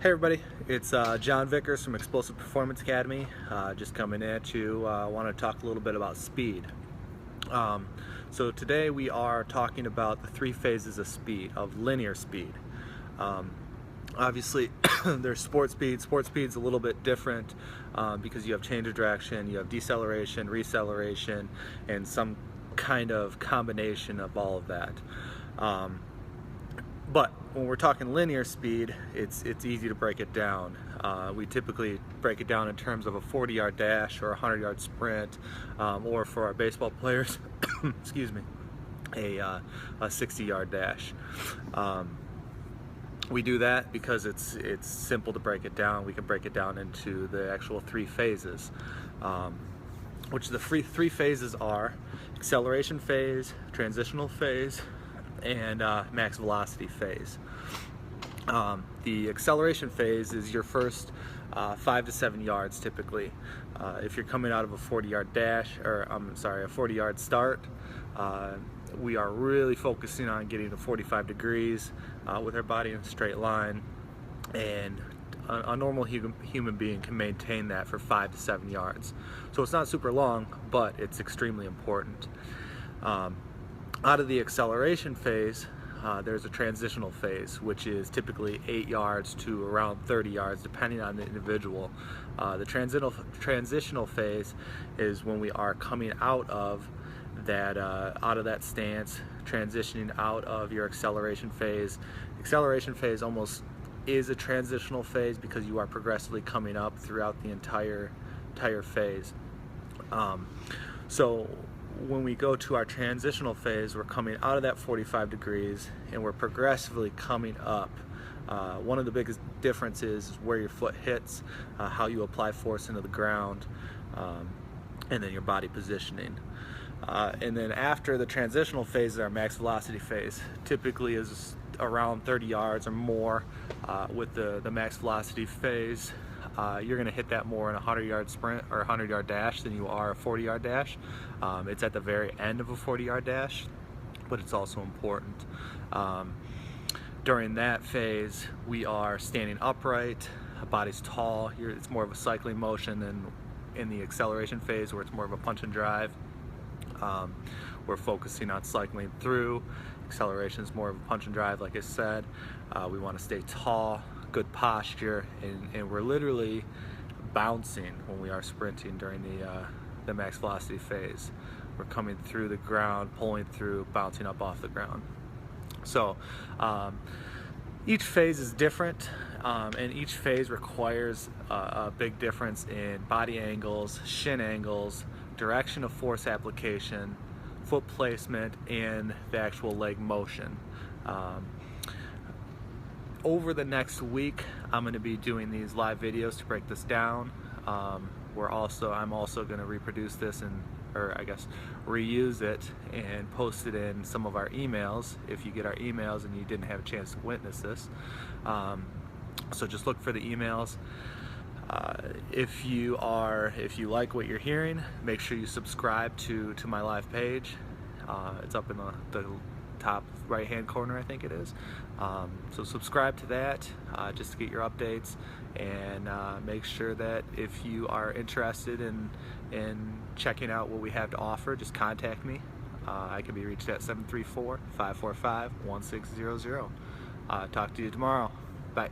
Hey everybody, it's John Vickers from Explosive Performance Academy. Just coming at you. I want to talk a little bit about speed. So today we are talking about the three phases of speed, of linear speed. Obviously there's sport speed. Sport speed's a little bit different because you have change of direction, you have deceleration, receleration, and some kind of combination of all of that. But when we're talking linear speed, it's easy to break it down. We typically break it down in terms of a 40-yard dash or a 100-yard sprint, or for our baseball players, excuse me, a 60-yard dash. We do that because it's simple to break it down. We can break it down into the actual three phases, which the three phases are acceleration phase, transitional phase, and max velocity phase. The acceleration phase is your first 5 to 7 yards typically. If you're coming out of a 40-yard dash, or a 40-yard start, we are really focusing on getting to 45 degrees with our body in a straight line, and a normal human being can maintain that for 5 to 7 yards. So it's not super long, but it's extremely important. Out of the acceleration phase, there's a transitional phase, which is typically 8 yards to around 30 yards, depending on the individual. The transitional phase is when we are coming out of that stance, transitioning out of your acceleration phase. Acceleration phase almost is a transitional phase because you are progressively coming up throughout the entire phase. So when we go to our transitional phase, we're coming out of that 45 degrees and we're progressively coming up. One of the biggest differences is where your foot hits, how you apply force into the ground, and then your body positioning. And then after the transitional phase is our max velocity phase. Typically is around 30 yards or more. With the max velocity phase, you're going to hit that more in a 100-yard sprint or a 100-yard dash than you are a 40-yard dash. It's at the very end of a 40-yard dash, but it's also important. During that phase, we are standing upright, body's tall. It's more of a cycling motion than in the acceleration phase where it's more of a punch and drive. We're focusing on cycling through. Acceleration is more of a punch and drive, like I said. We want to stay tall, good posture, and we're literally bouncing when we are sprinting during the max velocity phase. We're coming through the ground, pulling through, bouncing up off the ground. So each phase is different, and each phase requires a big difference in body angles, shin angles, direction of force application, foot placement, and the actual leg motion. Over the next week, I'm going to be doing these live videos to break this down. I'm also going to reproduce this reuse it and post it in some of our emails if you get our emails and you didn't have a chance to witness this. So just look for the emails. If you like what you're hearing, make sure you subscribe to my live page. It's up in the top right hand corner, I think it is. So subscribe to that just to get your updates, and make sure that if you are interested in checking out what we have to offer, just contact me. I can be reached at 734-545-1600. Talk to you tomorrow. Bye.